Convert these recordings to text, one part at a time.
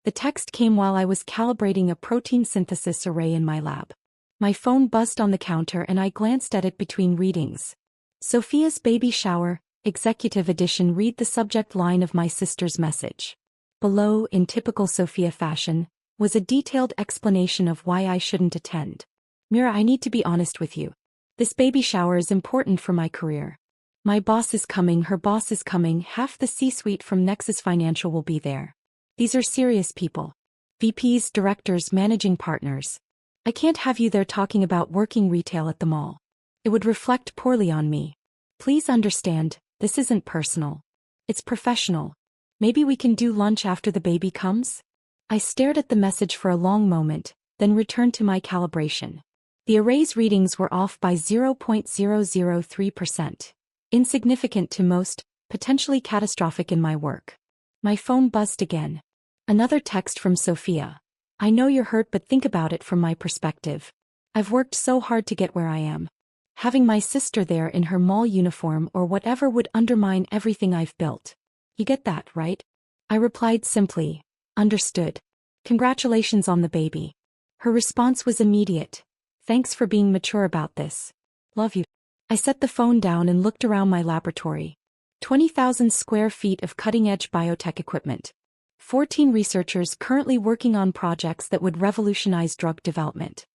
The text came while I was calibrating a protein synthesis array in my lab. My phone buzzed on the counter and I glanced at it between readings. Sophia's baby shower, executive edition. Read the subject line of my sister's message. Below, in typical Sophia fashion, was a detailed explanation of why I shouldn't attend. Mira, I need to be honest with you. This baby shower is important for my career. My boss is coming, her boss is coming, half the C-suite from Nexus Financial will be there. These are serious people. VPs, directors, managing partners. I can't have you there talking about working retail at the mall. It would reflect poorly on me. Please understand, this isn't personal. It's professional. Maybe we can do lunch after the baby comes? I stared at the message for a long moment, then returned to my calibration. The array's readings were off by 0.003%. Insignificant to most, potentially catastrophic in my work. My phone buzzed again. Another text from Sophia. I know you're hurt, but think about it from my perspective. I've worked so hard to get where I am. Having my sister there in her mall uniform or whatever would undermine everything I've built. You get that, right? I replied simply, understood. Congratulations on the baby. Her response was immediate. Thanks for being mature about this. Love you. I set the phone down and looked around my laboratory. 20,000 square feet of cutting-edge biotech equipment. 14 researchers currently working on projects that would revolutionize drug development.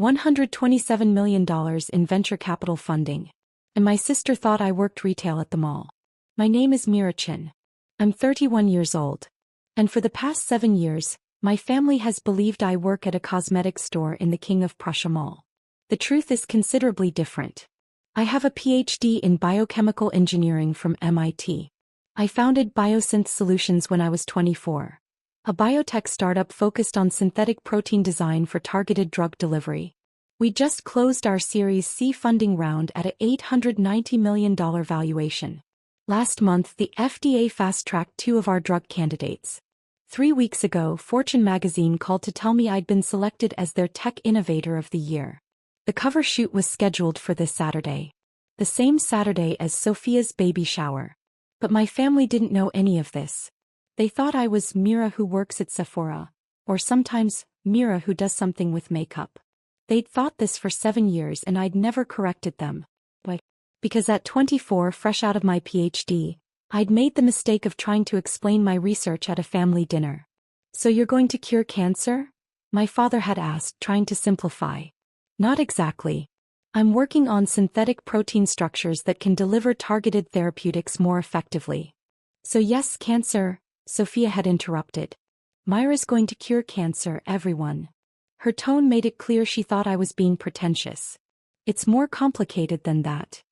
$127 million in venture capital funding. And my sister thought I worked retail at the mall. My name is Mira Chin. I'm 31 years old. And for the past 7 years, my family has believed I work at a cosmetics store in the King of Prussia Mall. The truth is considerably different. I have a PhD in biochemical engineering from MIT. I founded Biosynth Solutions when I was 24. A biotech startup focused on synthetic protein design for targeted drug delivery. We just closed our Series C funding round at a $890 million valuation. Last month, the FDA fast-tracked 2 of our drug candidates. 3 weeks ago, Fortune magazine called to tell me I'd been selected as their Tech Innovator of the Year. The cover shoot was scheduled for this Saturday. The same Saturday as Sophia's baby shower. But my family didn't know any of this. They thought I was Mira who works at Sephora, or sometimes Mira who does something with makeup. They'd thought this for 7 years and I'd never corrected them. But because at 24, fresh out of my PhD, I'd made the mistake of trying to explain my research at a family dinner. So you're going to cure cancer? My father had asked, trying to simplify. Not exactly. I'm working on synthetic protein structures that can deliver targeted therapeutics more effectively. So yes, cancer, Sophia had interrupted. Myra's going to cure cancer, everyone. Her tone made it clear she thought I was being pretentious. It's more complicated than that.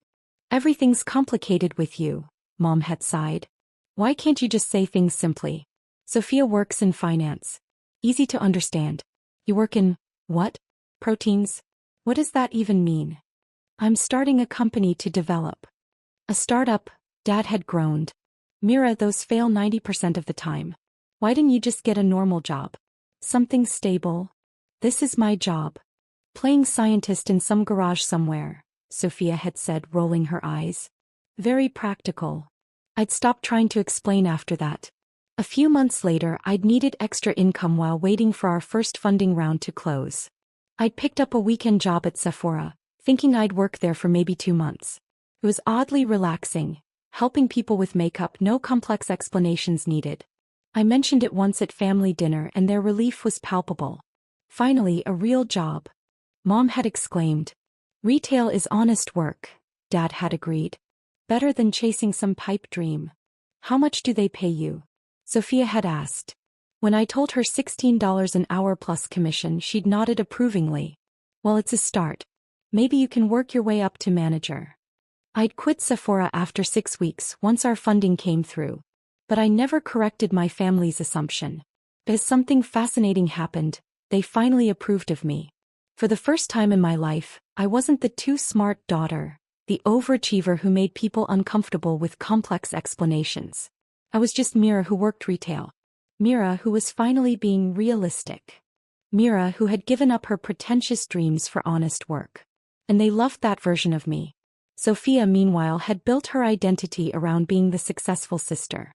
Everything's complicated with you, Mom had sighed. Why can't you just say things simply? Sophia works in finance. Easy to understand. You work in, what? Proteins? What does that even mean? I'm starting a company to develop. A startup, Dad had groaned. Mira, those fail 90% of the time. Why didn't you just get a normal job? Something stable? This is my job. Playing scientist in some garage somewhere, Sophia had said, rolling her eyes. Very practical. I'd stopped trying to explain after that. A few months later, I'd needed extra income while waiting for our first funding round to close. I'd picked up a weekend job at Sephora, thinking I'd work there for maybe 2 months. It was oddly relaxing, helping people with makeup, no complex explanations needed. I mentioned it once at family dinner and their relief was palpable. Finally, a real job. Mom had exclaimed. Retail is honest work, Dad had agreed. Better than chasing some pipe dream. How much do they pay you? Sophia had asked. When I told her $16 an hour plus commission, she'd nodded approvingly. Well, it's a start. Maybe you can work your way up to manager. I'd quit Sephora after 6 weeks once our funding came through. But I never corrected my family's assumption. As something fascinating happened, they finally approved of me. For the first time in my life, I wasn't the too smart daughter, the overachiever who made people uncomfortable with complex explanations. I was just Mira who worked retail. Mira who was finally being realistic. Mira who had given up her pretentious dreams for honest work. And they loved that version of me. Sophia, meanwhile, had built her identity around being the successful sister.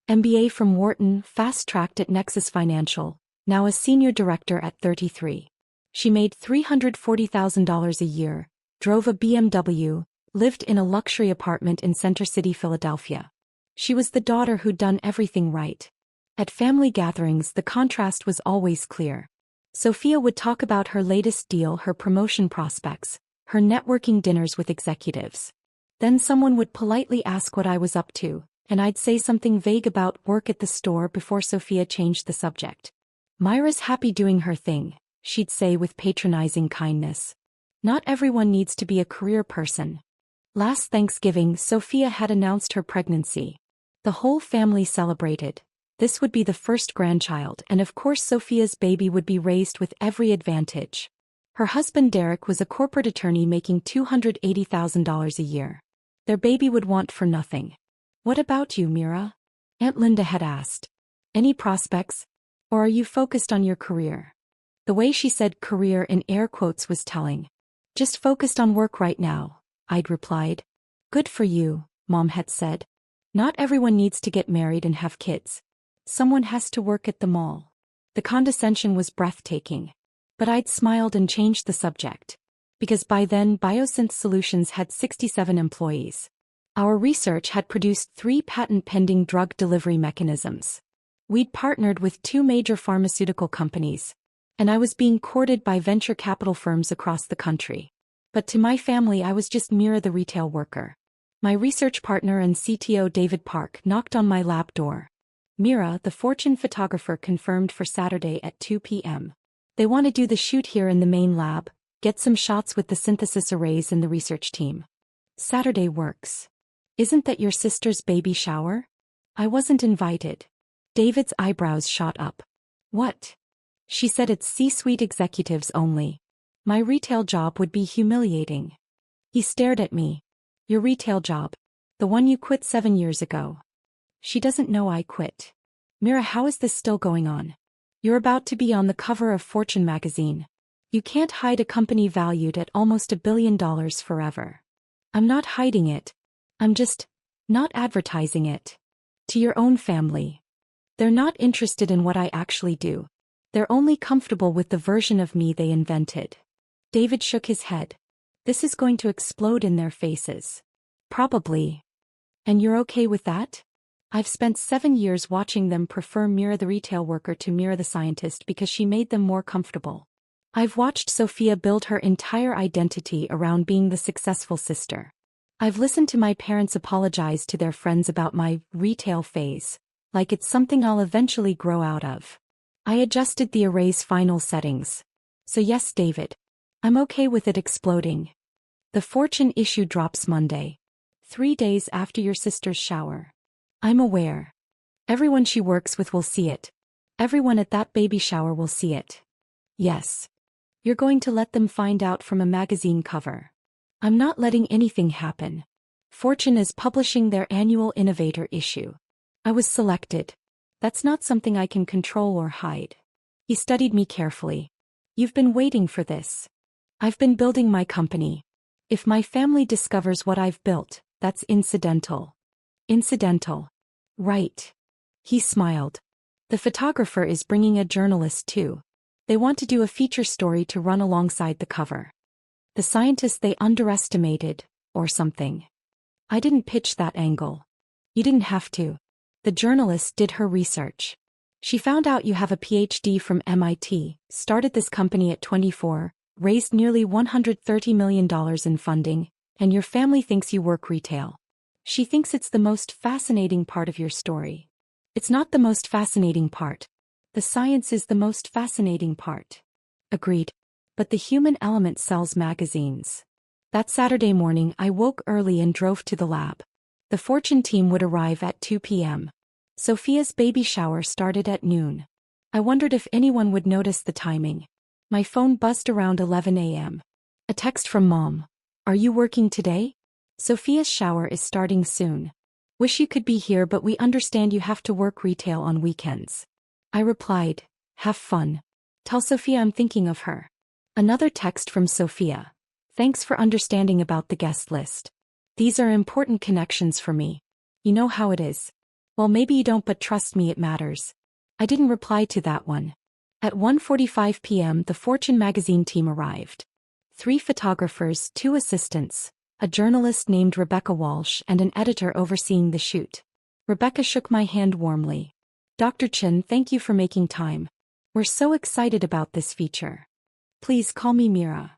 MBA from Wharton, fast-tracked at Nexus Financial, now a senior director at 33. She made $340,000 a year, drove a BMW, lived in a luxury apartment in Center City, Philadelphia. She was the daughter who'd done everything right. At family gatherings, the contrast was always clear. Sophia would talk about her latest deal, her promotion prospects, her networking dinners with executives. Then someone would politely ask what I was up to, and I'd say something vague about work at the store before Sophia changed the subject. "Myra's happy doing her thing," she'd say with patronizing kindness. "Not everyone needs to be a career person." Last Thanksgiving, Sophia had announced her pregnancy. The whole family celebrated. This would be the first grandchild, and of course Sophia's baby would be raised with every advantage. Her husband Derek was a corporate attorney making $280,000 a year. Their baby would want for nothing. "What about you, Mira?" Aunt Linda had asked. "Any prospects? Or are you focused on your career?" The way she said career in air quotes was telling. "Just focused on work right now," I'd replied. "Good for you," Mom had said. "Not everyone needs to get married and have kids. Someone has to work at the mall." The condescension was breathtaking. But I'd smiled and changed the subject. Because by then Biosynth Solutions had 67 employees. Our research had produced 3 patent-pending drug delivery mechanisms. We'd partnered with 2 major pharmaceutical companies. And I was being courted by venture capital firms across the country. But to my family I was just Mira the retail worker. My research partner and CTO David Park knocked on my lab door. "Mira, the Fortune photographer confirmed for Saturday at 2 p.m. They want to do the shoot here in the main lab, get some shots with the synthesis arrays and the research team." "Saturday works. Isn't that your sister's baby shower?" "I wasn't invited." David's eyebrows shot up. "What?" She said, "It's C-suite executives only. My retail job would be humiliating." He stared at me. "Your retail job? The one you quit 7 years ago?" "She doesn't know I quit." "Mira, how is this still going on? You're about to be on the cover of Fortune magazine. You can't hide a company valued at almost $1 billion forever." "I'm not hiding it. I'm just not advertising it. To your own family. They're not interested in what I actually do. They're only comfortable with the version of me they invented." David shook his head. "This is going to explode in their faces." "Probably. And you're okay with that?" "I've spent 7 years watching them prefer Mira the retail worker to Mira the scientist because she made them more comfortable. I've watched Sophia build her entire identity around being the successful sister. I've listened to my parents apologize to their friends about my retail phase, like it's something I'll eventually grow out of." I adjusted the array's final settings. "So yes, David. I'm okay with it exploding. The Fortune issue drops Monday. 3 days after your sister's shower. I'm aware. Everyone she works with will see it. Everyone at that baby shower will see it." "Yes. You're going to let them find out from a magazine cover." "I'm not letting anything happen. Fortune is publishing their annual Innovator issue. I was selected. That's not something I can control or hide." He studied me carefully. "You've been waiting for this. I've been building my company. If my family discovers what I've built, that's incidental." "Incidental. Right." He smiled. "The photographer is bringing a journalist too. They want to do a feature story to run alongside the cover. The scientist they underestimated, or something." "I didn't pitch that angle." "You didn't have to. The journalist did her research. She found out you have a PhD from MIT, started this company at 24, raised nearly $130 million in funding, and your family thinks you work retail. She thinks it's the most fascinating part of your story." "It's not the most fascinating part. The science is the most fascinating part." "Agreed. But the human element sells magazines." That Saturday morning I woke early and drove to the lab. The Fortune team would arrive at 2 p.m. Sophia's baby shower started at noon. I wondered if anyone would notice the timing. My phone buzzed around 11 a.m. A text from Mom. "Are you working today? Sophia's shower is starting soon. Wish you could be here, but we understand you have to work retail on weekends." I replied, "Have fun. Tell Sophia I'm thinking of her." Another text from Sophia. "Thanks for understanding about the guest list. These are important connections for me. You know how it is. Well, maybe you don't, but trust me, it matters. I didn't reply to that one. At 1:45 p.m. the Fortune magazine team arrived. 3 photographers, 2 assistants, a journalist named Rebecca Walsh and an editor overseeing the shoot. Rebecca shook my hand warmly. Dr. Chen, thank you for making time. We're so excited about this feature. Please call me Mira.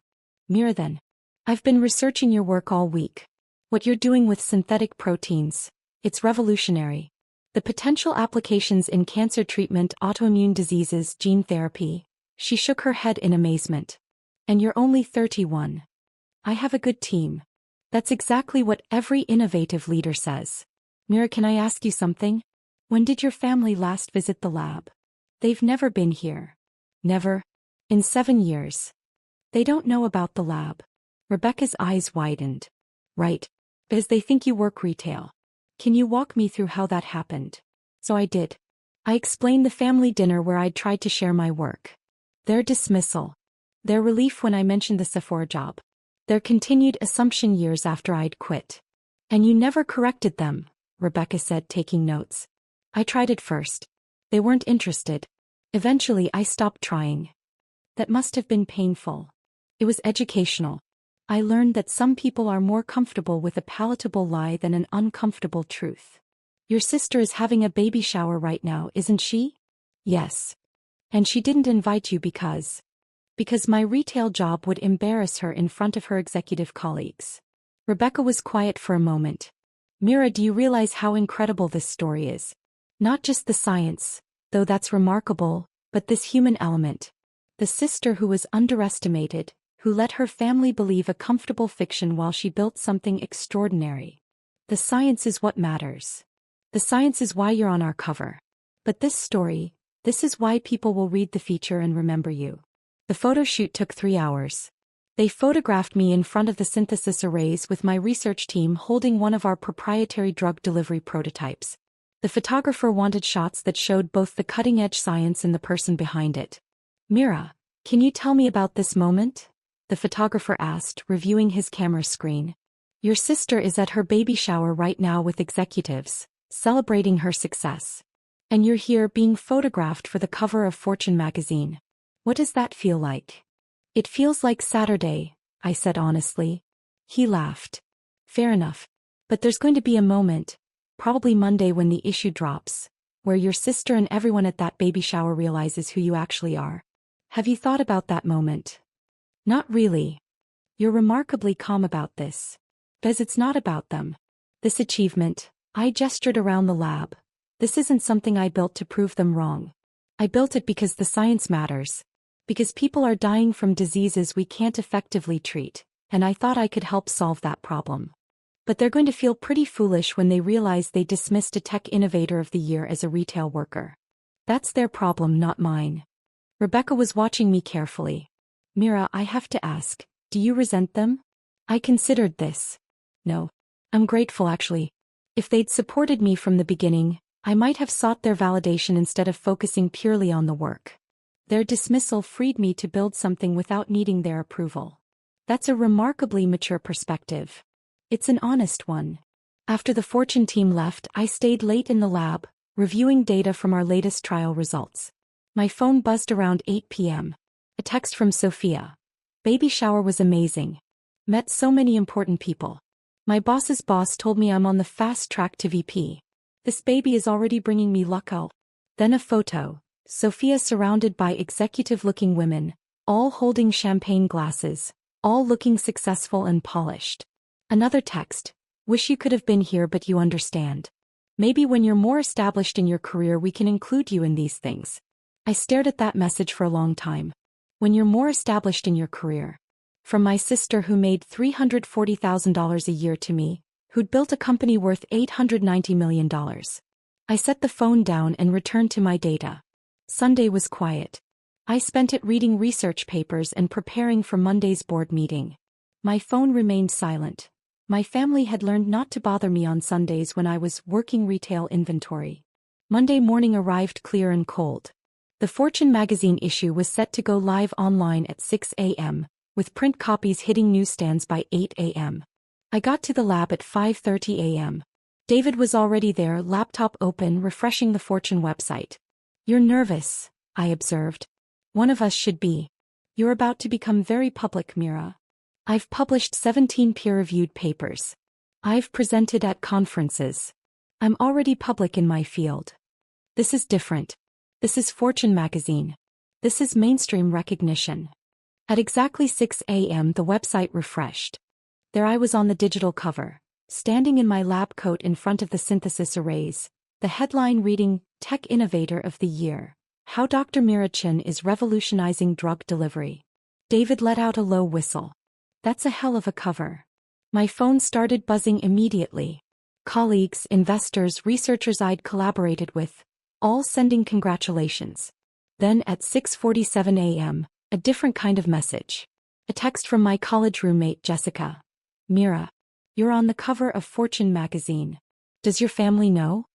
Mira then. I've been researching your work all week. What you're doing with synthetic proteins, it's revolutionary. The potential applications in cancer treatment, autoimmune diseases, gene therapy. She shook her head in amazement. And you're only 31. I have a good team. That's exactly what every innovative leader says. Mira, can I ask you something? When did your family last visit the lab? They've never been here. Never? In 7 years. They don't know about the lab. Rebecca's eyes widened. Right. Because they think you work retail. Can you walk me through how that happened? So I did. I explained the family dinner where I'd tried to share my work. Their dismissal. Their relief when I mentioned the Sephora job. Their continued assumption years after I'd quit. And you never corrected them, Rebecca said, taking notes. I tried it first. They weren't interested. Eventually I stopped trying. That must have been painful. It was educational. I learned that some people are more comfortable with a palatable lie than an uncomfortable truth. Your sister is having a baby shower right now, isn't she? Yes. And she didn't invite you because my retail job would embarrass her in front of her executive colleagues. Rebecca was quiet for a moment. Mira, do you realize how incredible this story is? Not just the science, though that's remarkable, but this human element. The sister who was underestimated, who let her family believe a comfortable fiction while she built something extraordinary. The science is what matters. The science is why you're on our cover. But this story, this is why people will read the feature and remember you. The photo shoot took 3 hours. They photographed me in front of the synthesis arrays with my research team holding one of our proprietary drug delivery prototypes. The photographer wanted shots that showed both the cutting-edge science and the person behind it. Mira, can you tell me about this moment? The photographer asked, reviewing his camera screen. Your sister is at her baby shower right now with executives, celebrating her success. And you're here being photographed for the cover of Fortune magazine. What does that feel like? It feels like Saturday, I said honestly. He laughed. Fair enough. But there's going to be a moment, probably Monday when the issue drops, where your sister and everyone at that baby shower realizes who you actually are. Have you thought about that moment? Not really. You're remarkably calm about this. Because it's not about them. This achievement, I gestured around the lab. This isn't something I built to prove them wrong. I built it because the science matters. Because people are dying from diseases we can't effectively treat, and I thought I could help solve that problem. But they're going to feel pretty foolish when they realize they dismissed a Tech Innovator of the Year as a retail worker. That's their problem, not mine. Rebecca was watching me carefully. Mira, I have to ask, do you resent them? I considered this. No. I'm grateful actually. If they'd supported me from the beginning, I might have sought their validation instead of focusing purely on the work. Their dismissal freed me to build something without needing their approval. That's a remarkably mature perspective. It's an honest one. After the Fortune team left, I stayed late in the lab, reviewing data from our latest trial results. My phone buzzed around 8 p.m. A text from Sophia. Baby shower was amazing. Met so many important people. My boss's boss told me I'm on the fast track to VP. This baby is already bringing me luck. Then a photo. Sophia surrounded by executive-looking women, all holding champagne glasses, all looking successful and polished. Another text. Wish you could have been here, but you understand. Maybe when you're more established in your career we can include you in these things. I stared at that message for a long time. When you're more established in your career. From my sister who made $340,000 a year to me, who'd built a company worth $890 million. I set the phone down and returned to my data. Sunday was quiet. I spent it reading research papers and preparing for Monday's board meeting. My phone remained silent. My family had learned not to bother me on Sundays when I was working retail inventory. Monday morning arrived clear and cold. The Fortune magazine issue was set to go live online at 6 a.m., with print copies hitting newsstands by 8 a.m. I got to the lab at 5:30 a.m. David was already there, laptop open, refreshing the Fortune website. "You're nervous," I observed. "One of us should be. You're about to become very public, Mira. I've published 17 peer-reviewed papers. I've presented at conferences. I'm already public in my field. This is different. This is Fortune magazine. This is mainstream recognition." At exactly 6 a.m. the website refreshed. There I was on the digital cover, standing in my lab coat in front of the synthesis arrays, the headline reading, "Tech Innovator of the Year. How Dr. Mira Chin is Revolutionizing Drug Delivery." David let out a low whistle. "That's a hell of a cover." My phone started buzzing immediately. Colleagues, investors, researchers I'd collaborated with, all sending congratulations. Then at 6:47 a.m., a different kind of message. A text from my college roommate Jessica. "Mira, you're on the cover of Fortune magazine. Does your family know?"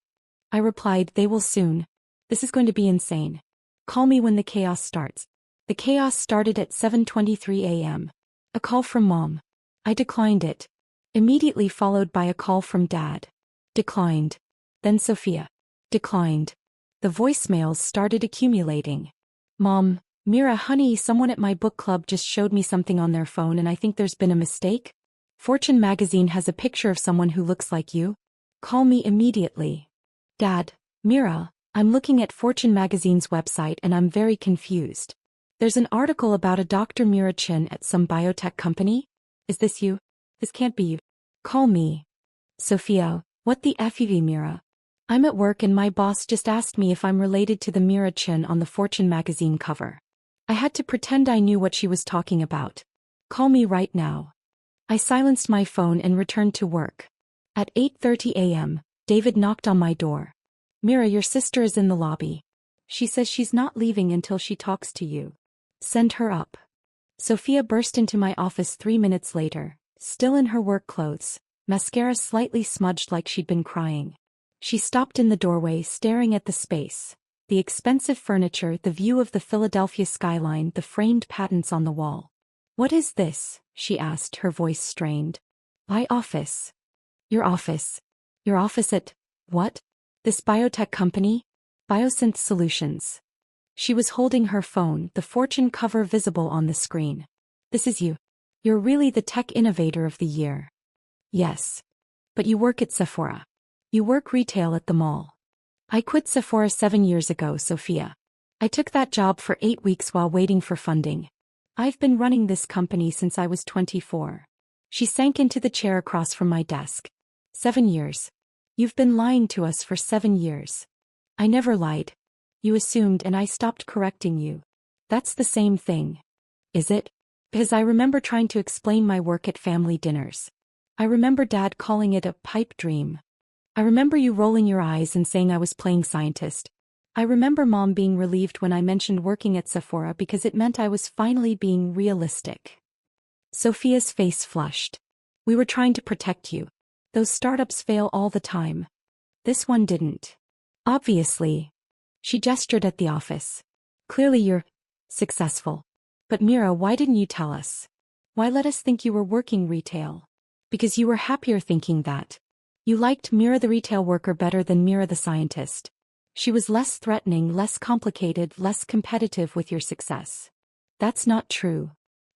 I replied, "They will soon. This is going to be insane. Call me when the chaos starts." The chaos started at 7:23 a.m. A call from Mom. I declined it. Immediately followed by a call from Dad. Declined. Then Sophia. Declined. The voicemails started accumulating. "Mom, Mira honey, someone at my book club just showed me something on their phone and I think there's been a mistake. Fortune magazine has a picture of someone who looks like you. Call me immediately." "Dad, Mira, I'm looking at Fortune magazine's website and I'm very confused. There's an article about a Dr. Mira Chin at some biotech company. Is this you? This can't be you. Call me." "Sophia, what the FEV, Mira? I'm at work and my boss just asked me if I'm related to the Mira Chin on the Fortune magazine cover. I had to pretend I knew what she was talking about. Call me right now." I silenced my phone and returned to work. At 8:30 a.m., David knocked on my door. "Mira, your sister is in the lobby. She says she's not leaving until she talks to you. Send her up." Sophia burst into my office 3 minutes later, still in her work clothes, mascara slightly smudged like she'd been crying. She stopped in the doorway, staring at the space, the expensive furniture, the view of the Philadelphia skyline, the framed patents on the wall. "What is this?" she asked, her voice strained. "My office." "Your office? Your office at, what? This biotech company? Biosynth Solutions." She was holding her phone, the Fortune cover visible on the screen. "This is you. You're really the tech innovator of the year." "Yes. But you work at Sephora. You work retail at the mall." "I quit Sephora 7 years ago, Sophia. I took that job for 8 weeks while waiting for funding. I've been running this company since I was 24. She sank into the chair across from my desk. 7 years. You've been lying to us for 7 years. "I never lied. You assumed and I stopped correcting you. That's the same thing. Is it? Because I remember trying to explain my work at family dinners. I remember Dad calling it a pipe dream. I remember you rolling your eyes and saying I was playing scientist. I remember Mom being relieved when I mentioned working at Sephora because it meant I was finally being realistic." Sophia's face flushed. "We were trying to protect you. Those startups fail all the time. This one didn't. Obviously." She gestured at the office. "Clearly you're successful. But Mira, why didn't you tell us? Why let us think you were working retail? Because you were happier thinking that. You liked Mira the retail worker better than Mira the scientist. She was less threatening, less complicated, less competitive with your success. That's not true.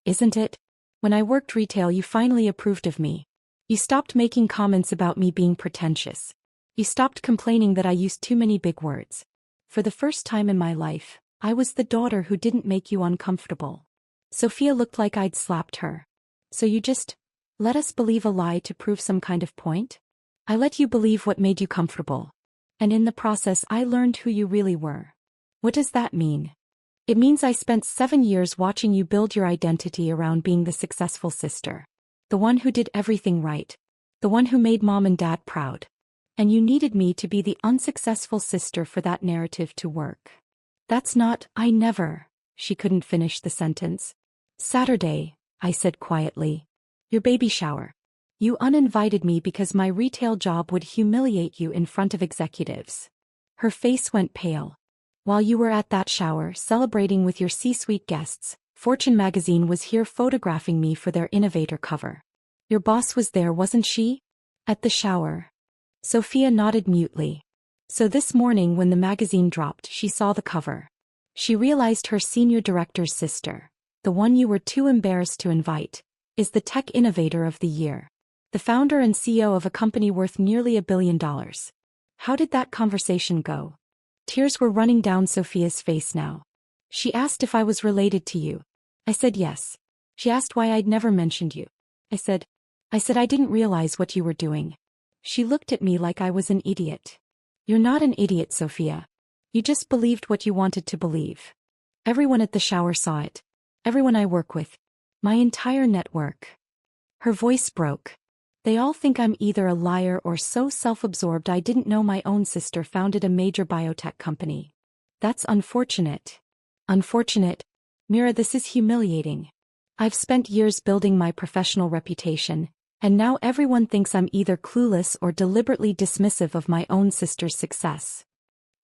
Isn't it? When I worked retail you finally approved of me. You stopped making comments about me being pretentious. You stopped complaining that I used too many big words. For the first time in my life, I was the daughter who didn't make you uncomfortable." Sophia looked like I'd slapped her. "So you just let us believe a lie to prove some kind of point? I let you believe what made you comfortable. And in the process I learned who you really were. What does that mean? It means I spent 7 years watching you build your identity around being the successful sister. The one who did everything right. The one who made Mom and Dad proud. And you needed me to be the unsuccessful sister for that narrative to work. That's not, I never." She couldn't finish the sentence. "Saturday," I said quietly. "Your baby shower. You uninvited me because my retail job would humiliate you in front of executives." Her face went pale. "While you were at that shower celebrating with your C-suite guests, Fortune magazine was here photographing me for their innovator cover. Your boss was there, wasn't she? At the shower." Sophia nodded mutely. So this morning when the magazine dropped, she saw the cover. She realized her senior director's sister, the one you were too embarrassed to invite, is the tech innovator of the year. The founder and CEO of a company worth nearly $1 billion. How did that conversation go? Tears were running down Sophia's face now. She asked if I was related to you. I said yes. She asked why I'd never mentioned you. I said I didn't realize what you were doing. She looked at me like I was an idiot. You're not an idiot, Sophia. You just believed what you wanted to believe. Everyone at the shower saw it. Everyone I work with. My entire network. Her voice broke. They all think I'm either a liar or so self-absorbed I didn't know my own sister founded a major biotech company. That's unfortunate. Unfortunate? Mira, this is humiliating. I've spent years building my professional reputation, and now everyone thinks I'm either clueless or deliberately dismissive of my own sister's success.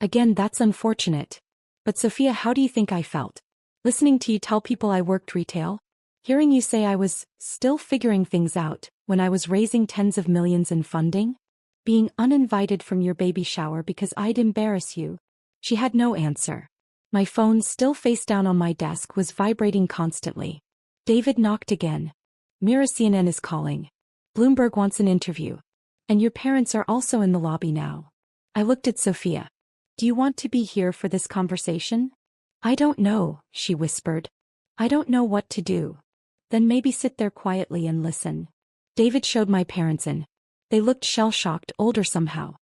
Again, that's unfortunate. But Sophia, how do you think I felt? Listening to you tell people I worked retail? Hearing you say I was still figuring things out when I was raising tens of millions in funding? Being uninvited from your baby shower because I'd embarrass you? She had no answer. My phone, still face down on my desk, was vibrating constantly. David knocked again. Mira, CNN is calling. Bloomberg wants an interview. And your parents are also in the lobby now. I looked at Sophia. Do you want to be here for this conversation? I don't know, she whispered. I don't know what to do. Then maybe sit there quietly and listen. David showed my parents in. They looked shell-shocked, older somehow.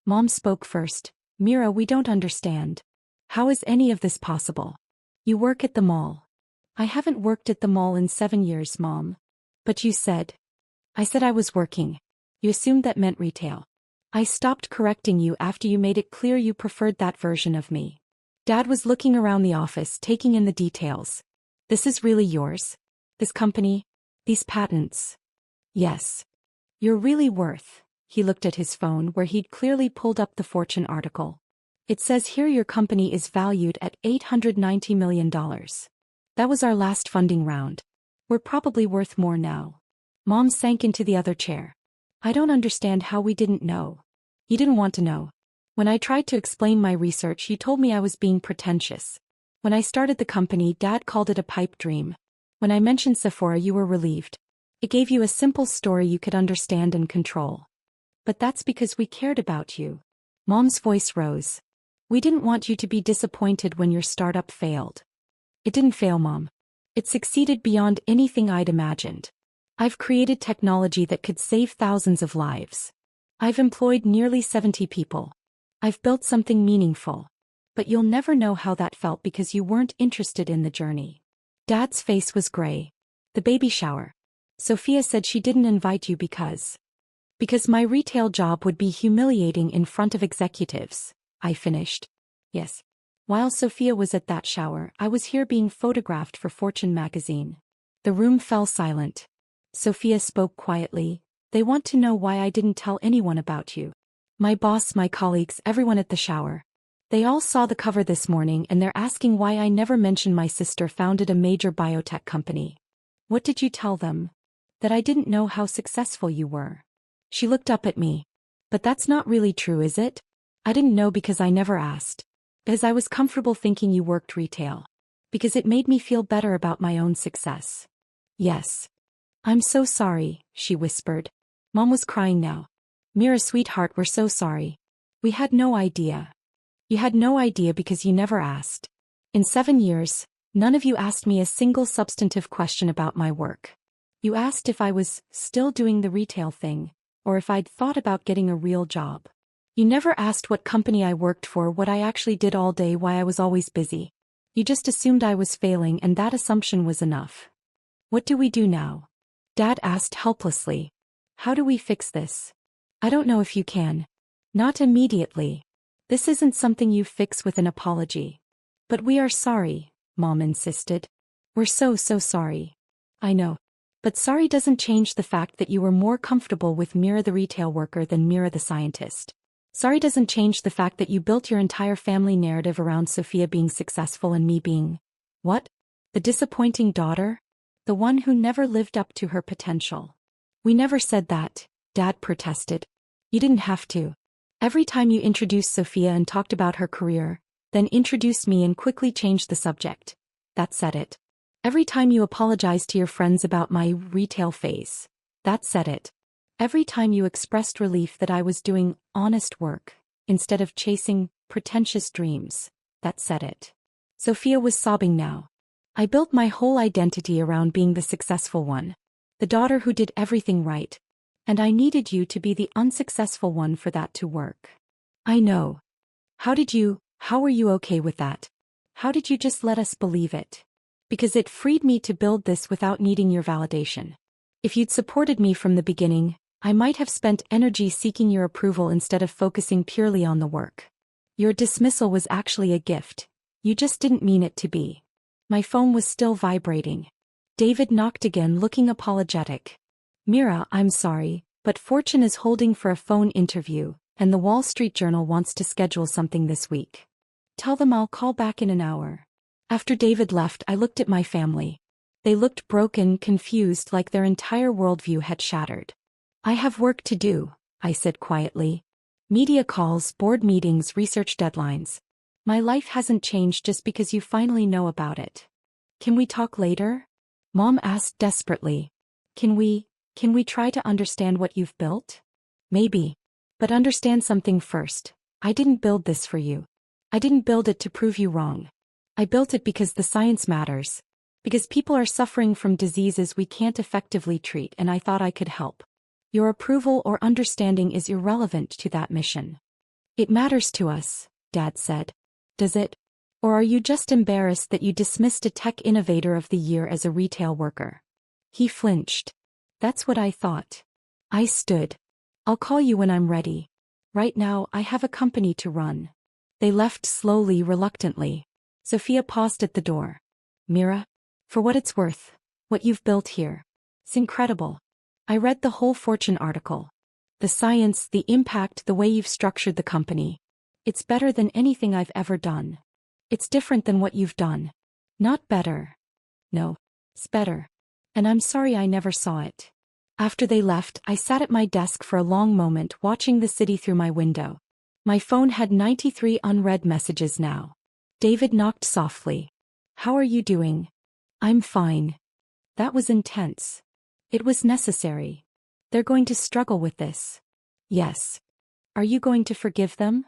Mom spoke first. Mira, we don't understand. How is any of this possible? You work at the mall. I haven't worked at the mall in 7 years, Mom. But you said. I said I was working. You assumed that meant retail. I stopped correcting you after you made it clear you preferred that version of me. Dad was looking around the office, taking in the details. This is really yours? This company? These patents? Yes. You're really worth. He looked at his phone where he'd clearly pulled up the Fortune article. It says here your company is valued at $890 million. That was our last funding round. We're probably worth more now. Mom sank into the other chair. I don't understand how we didn't know. You didn't want to know. When I tried to explain my research, you told me I was being pretentious. When I started the company, Dad called it a pipe dream. When I mentioned Sephora, you were relieved. It gave you a simple story you could understand and control. But that's because we cared about you. Mom's voice rose. We didn't want you to be disappointed when your startup failed. It didn't fail, Mom. It succeeded beyond anything I'd imagined. I've created technology that could save thousands of lives. I've employed nearly 70 people. I've built something meaningful. But you'll never know how that felt because you weren't interested in the journey. Dad's face was gray. The baby shower. Sophia said she didn't invite you because my retail job would be humiliating in front of executives, I finished. Yes. While Sophia was at that shower, I was here being photographed for Fortune magazine. The room fell silent. Sophia spoke quietly. They want to know why I didn't tell anyone about you. My boss, my colleagues, everyone at the shower. They all saw the cover this morning and they're asking why I never mentioned my sister founded a major biotech company. What did you tell them? That I didn't know how successful you were. She looked up at me. But that's not really true, is it? I didn't know because I never asked. Because I was comfortable thinking you worked retail. Because it made me feel better about my own success. Yes. I'm so sorry, she whispered. Mom was crying now. Mira, sweetheart, we're so sorry. We had no idea. You had no idea because you never asked. In 7 years, none of you asked me a single substantive question about my work. You asked if I was still doing the retail thing, or if I'd thought about getting a real job. You never asked what company I worked for, what I actually did all day, why I was always busy. You just assumed I was failing, and that assumption was enough. What do we do now? Dad asked helplessly. How do we fix this? I don't know if you can. Not immediately. This isn't something you fix with an apology. But we are sorry, Mom insisted. We're so sorry. I know. But sorry doesn't change the fact that you were more comfortable with Mira the retail worker than Mira the scientist. Sorry doesn't change the fact that you built your entire family narrative around Sophia being successful and me being, what? The disappointing daughter? The one who never lived up to her potential. We never said that, Dad protested. You didn't have to. Every time you introduced Sophia and talked about her career, then introduced me and quickly changed the subject. That said it. Every time you apologized to your friends about my retail phase. That said it. Every time you expressed relief that I was doing honest work, instead of chasing pretentious dreams. That said it. Sophia was sobbing now. I built my whole identity around being the successful one. The daughter who did everything right. And I needed you to be the unsuccessful one for that to work. I know. How were you okay with that? How did you just let us believe it? Because it freed me to build this without needing your validation. If you'd supported me from the beginning, I might have spent energy seeking your approval instead of focusing purely on the work. Your dismissal was actually a gift. You just didn't mean it to be. My phone was still vibrating. David knocked again, looking apologetic. Mira, I'm sorry, but Fortune is holding for a phone interview, and the Wall Street Journal wants to schedule something this week. Tell them I'll call back in an hour. After David left, I looked at my family. They looked broken, confused, like their entire worldview had shattered. I have work to do, I said quietly. Media calls, board meetings, research deadlines. My life hasn't changed just because you finally know about it. Can we talk later? Mom asked desperately. Can we try to understand what you've built? Maybe. But understand something first. I didn't build this for you. I didn't build it to prove you wrong. I built it because the science matters. Because people are suffering from diseases we can't effectively treat, and I thought I could help. Your approval or understanding is irrelevant to that mission. It matters to us, Dad said. Does it? Or are you just embarrassed that you dismissed a tech innovator of the year as a retail worker? He flinched. That's what I thought. I stood. I'll call you when I'm ready. Right now, I have a company to run. They left slowly, reluctantly. Sophia paused at the door. Mira? For what it's worth, what you've built here. It's incredible. I read the whole Fortune article. The science, the impact, the way you've structured the company. It's better than anything I've ever done. It's different than what you've done. Not better. No, it's better. And I'm sorry I never saw it. After they left, I sat at my desk for a long moment, watching the city through my window. My phone had 93 unread messages now. David knocked softly. How are you doing? I'm fine. That was intense. It was necessary. They're going to struggle with this. Yes. Are you going to forgive them?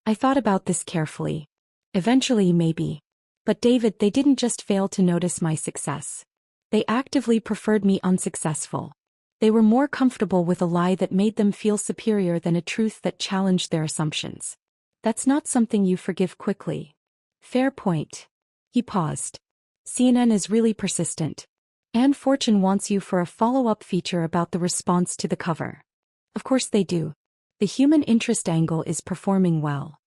I thought about this carefully. Eventually, maybe. But David, they didn't just fail to notice my success. They actively preferred me unsuccessful. They were more comfortable with a lie that made them feel superior than a truth that challenged their assumptions. That's not something you forgive quickly. Fair point. He paused. CNN is really persistent. And Fortune wants you for a follow-up feature about the response to the cover. Of course they do. The human interest angle is performing well.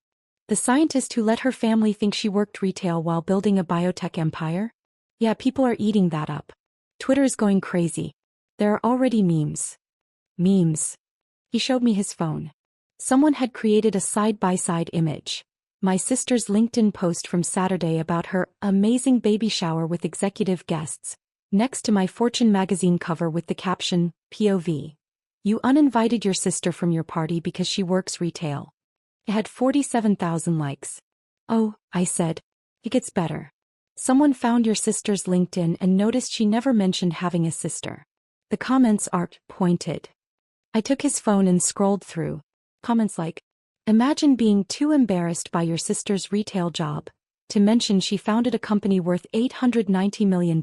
The scientist who let her family think she worked retail while building a biotech empire? Yeah, people are eating that up. Twitter's going crazy. There are already memes. Memes. He showed me his phone. Someone had created a side-by-side image. My sister's LinkedIn post from Saturday about her amazing baby shower with executive guests, next to my Fortune magazine cover with the caption, POV. You uninvited your sister from your party because she works retail. It had 47,000 likes. Oh, I said. It gets better. Someone found your sister's LinkedIn and noticed she never mentioned having a sister. The comments are pointed. I took his phone and scrolled through. Comments like, imagine being too embarrassed by your sister's retail job to mention she founded a company worth $890 million.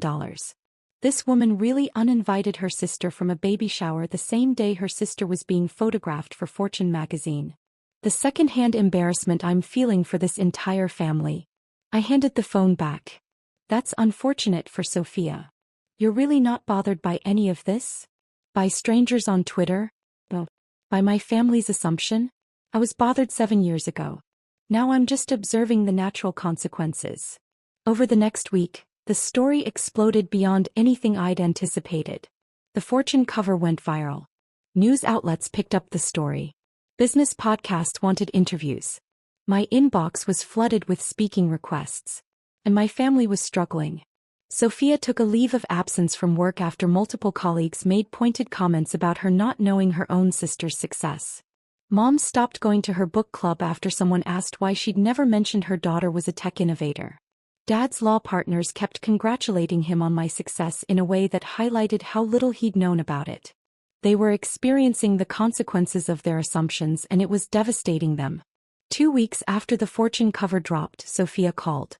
This woman really uninvited her sister from a baby shower the same day her sister was being photographed for Fortune magazine. The second-hand embarrassment I'm feeling for this entire family. I handed the phone back. That's unfortunate for Sophia. You're really not bothered by any of this? By strangers on Twitter? No. By my family's assumption? I was bothered 7 years ago. Now I'm just observing the natural consequences. Over the next week, the story exploded beyond anything I'd anticipated. The Fortune cover went viral. News outlets picked up the story. Business podcasts wanted interviews. My inbox was flooded with speaking requests. And my family was struggling. Sophia took a leave of absence from work after multiple colleagues made pointed comments about her not knowing her own sister's success. Mom stopped going to her book club after someone asked why she'd never mentioned her daughter was a tech innovator. Dad's law partners kept congratulating him on my success in a way that highlighted how little he'd known about it. They were experiencing the consequences of their assumptions, and it was devastating them. 2 weeks after the Fortune cover dropped, Sophia called.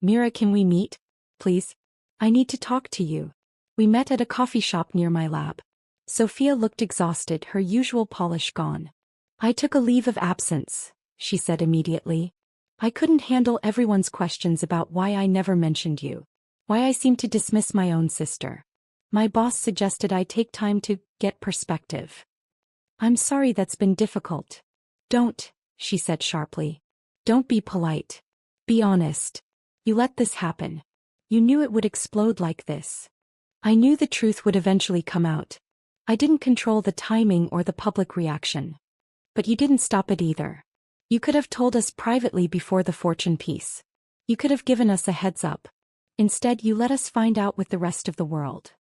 "Mira, can we meet? Please? I need to talk to you." We met at a coffee shop near my lab. Sophia looked exhausted, her usual polish gone. "I took a leave of absence," she said immediately. "I couldn't handle everyone's questions about why I never mentioned you. Why I seemed to dismiss my own sister. My boss suggested I take time to get perspective. I'm sorry that's been difficult." "Don't," she said sharply. "Don't be polite. Be honest. You let this happen. You knew it would explode like this." I knew the truth would eventually come out. I didn't control the timing or the public reaction. But you didn't stop it either. You could have told us privately before the Fortune piece. You could have given us a heads up. Instead, you let us find out with the rest of the world.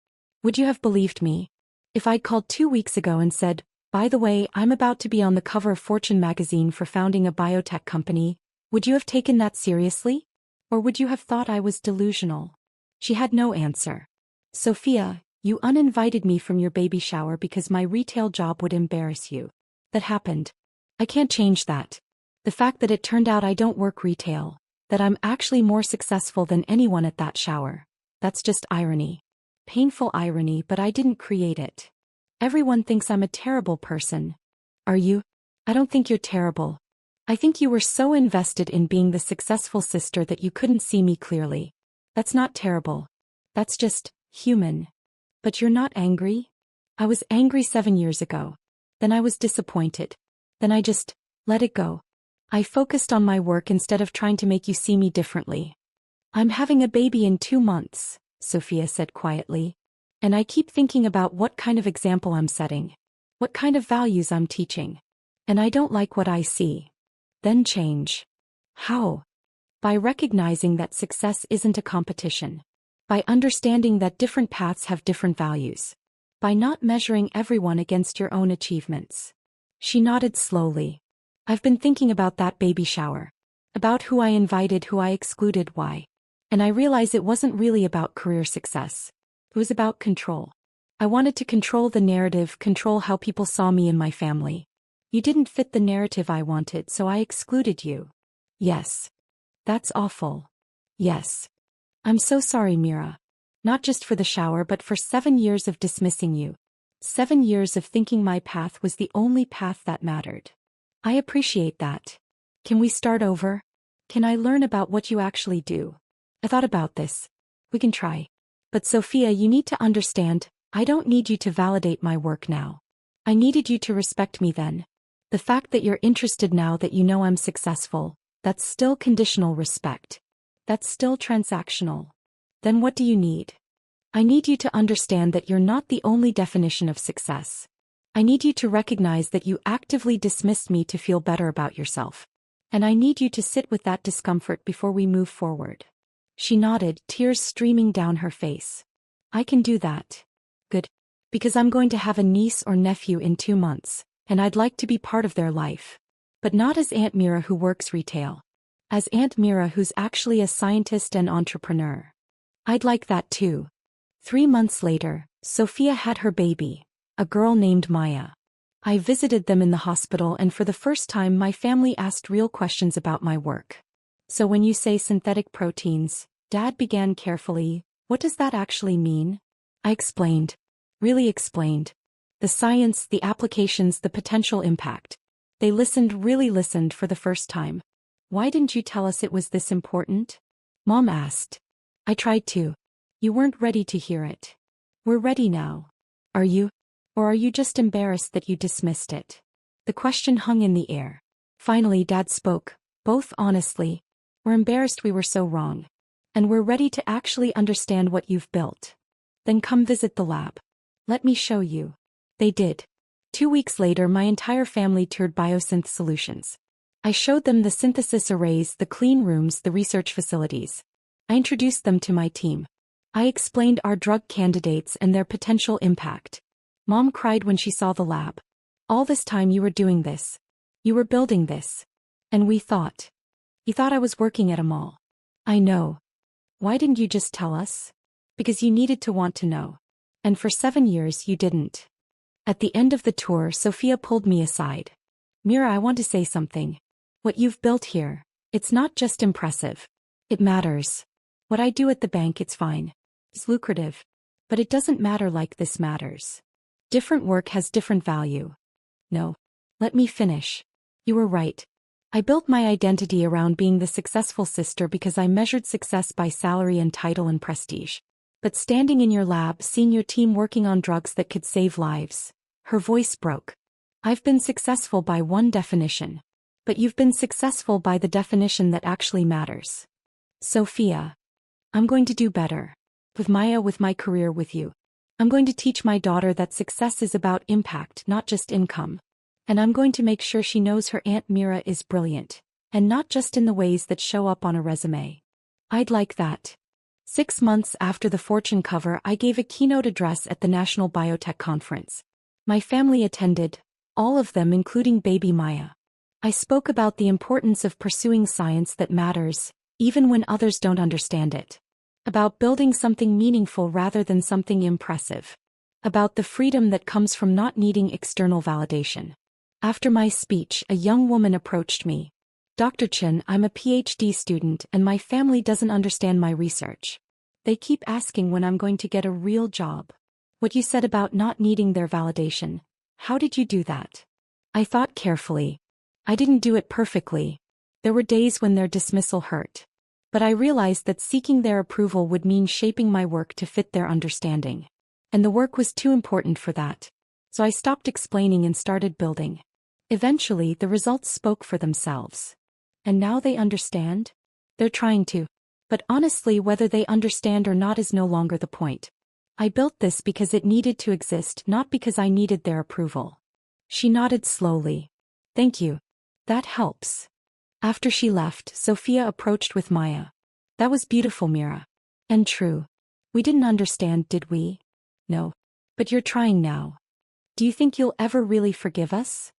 Would you have believed me? If I'd called 2 weeks ago and said, "By the way, I'm about to be on the cover of Fortune magazine for founding a biotech company," would you have taken that seriously? Or would you have thought I was delusional? She had no answer. "Sophia, you uninvited me from your baby shower because my retail job would embarrass you. That happened. I can't change that. The fact that it turned out I don't work retail, that I'm actually more successful than anyone at that shower, that's just irony. Painful irony, but I didn't create it. Everyone thinks I'm a terrible person. Are you? I don't think you're terrible. I think you were so invested in being the successful sister that you couldn't see me clearly. That's not terrible. That's just human. But you're not angry? I was angry 7 years ago. Then I was disappointed. Then I just let it go. I focused on my work instead of trying to make you see me differently." "I'm having a baby in 2 months," Sophia said quietly. "And I keep thinking about what kind of example I'm setting. What kind of values I'm teaching. And I don't like what I see." "Then change." "How?" "By recognizing that success isn't a competition. By understanding that different paths have different values. By not measuring everyone against your own achievements." She nodded slowly. "I've been thinking about that baby shower. About who I invited, who I excluded, why. And I realized it wasn't really about career success. It was about control. I wanted to control the narrative, control how people saw me and my family. You didn't fit the narrative I wanted, so I excluded you." "Yes. That's awful." "Yes. I'm so sorry, Mira. Not just for the shower, but for 7 years of dismissing you. 7 years of thinking my path was the only path that mattered. I appreciate that. Can we start over? Can I learn about what you actually do? I thought about this. We can try. But Sophia, you need to understand, I don't need you to validate my work now. I needed you to respect me then. The fact that you're interested now that you know I'm successful, that's still conditional respect. That's still transactional. Then what do you need? I need you to understand that you're not the only definition of success. I need you to recognize that you actively dismissed me to feel better about yourself. And I need you to sit with that discomfort before we move forward." She nodded, tears streaming down her face. "I can do that." "Good. Because I'm going to have a niece or nephew in 2 months, and I'd like to be part of their life. But not as Aunt Mira who works retail. As Aunt Mira who's actually a scientist and entrepreneur. I'd like that too." 3 months later, Sophia had her baby, a girl named Maya. I visited them in the hospital, and for the first time my family asked real questions about my work. "So when you say synthetic proteins," Dad began carefully, "what does that actually mean?" I explained. Really explained. The science, the applications, the potential impact. They listened, really listened for the first time. "Why didn't you tell us it was this important?" Mom asked. I tried to. "You weren't ready to hear it. We're ready now. Are you? Or are you just embarrassed that you dismissed it?" The question hung in the air. Finally, Dad spoke, both honestly. "We're embarrassed we were so wrong. And we're ready to actually understand what you've built. Then come visit the lab. Let me show you." They did. 2 weeks later, my entire family toured Biosynth Solutions. I showed them the synthesis arrays, the clean rooms, the research facilities. I introduced them to my team. I explained our drug candidates and their potential impact. Mom cried when she saw the lab. "All this time you were doing this. You were building this. And we thought. You thought I was working at a mall. I know. Why didn't you just tell us? Because you needed to want to know. And for 7 years you didn't. At the end of the tour, Sophia pulled me aside. Mira, I want to say something. What you've built here, it's not just impressive. It matters. What I do at the bank, it's fine. It's lucrative. But it doesn't matter like this matters. Different work has different value. No. Let me finish. You were right. I built my identity around being the successful sister because I measured success by salary and title and prestige. But standing in your lab, seeing your team working on drugs that could save lives, her voice broke. I've been successful by one definition. But you've been successful by the definition that actually matters. Sophia. I'm going to do better. With Maya, with my career, with you. I'm going to teach my daughter that success is about impact, not just income. And I'm going to make sure she knows her Aunt Mira is brilliant. And not just in the ways that show up on a resume. I'd like that. 6 months after the Fortune cover, I gave a keynote address at the National Biotech Conference. My family attended, all of them including baby Maya. I spoke about the importance of pursuing science that matters, even when others don't understand it. About building something meaningful rather than something impressive. About the freedom that comes from not needing external validation. After my speech, a young woman approached me. Dr. Chen, I'm a PhD student and my family doesn't understand my research. They keep asking when I'm going to get a real job. What you said about not needing their validation, how did you do that? I thought carefully. I didn't do it perfectly. There were days when their dismissal hurt. But I realized that seeking their approval would mean shaping my work to fit their understanding. And the work was too important for that. So I stopped explaining and started building. Eventually, the results spoke for themselves. And now they understand? They're trying to. But honestly, whether they understand or not is no longer the point. I built this because it needed to exist, not because I needed their approval. She nodded slowly. Thank you. That helps. After she left, Sophia approached with Maya. That was beautiful, Mira. And true. We didn't understand, did we? No. But you're trying now. Do you think you'll ever really forgive us?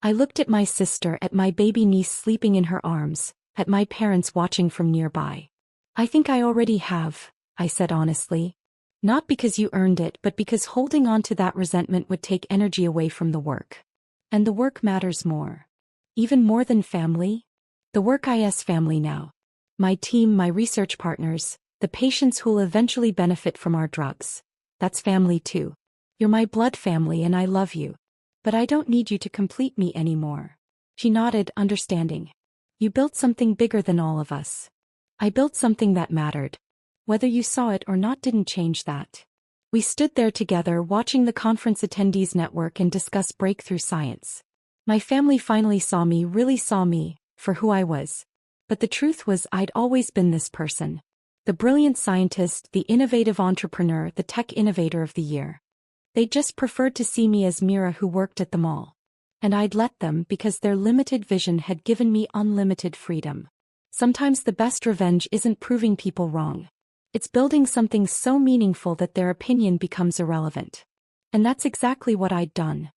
I looked at my sister, at my baby niece sleeping in her arms, at my parents watching from nearby. I think I already have, I said honestly. Not because you earned it, but because holding on to that resentment would take energy away from the work. And the work matters more. Even more than family? The work is family now. My team, my research partners, the patients who'll eventually benefit from our drugs. That's family too. You're my blood family and I love you. But I don't need you to complete me anymore. She nodded, understanding. You built something bigger than all of us. I built something that mattered. Whether you saw it or not didn't change that. We stood there together watching the conference attendees network and discuss breakthrough science. My family finally saw me, really saw me, for who I was. But the truth was I'd always been this person. The brilliant scientist, the innovative entrepreneur, the tech innovator of the year. They just preferred to see me as Mira who worked at the mall. And I'd let them because their limited vision had given me unlimited freedom. Sometimes the best revenge isn't proving people wrong. It's building something so meaningful that their opinion becomes irrelevant. And that's exactly what I'd done.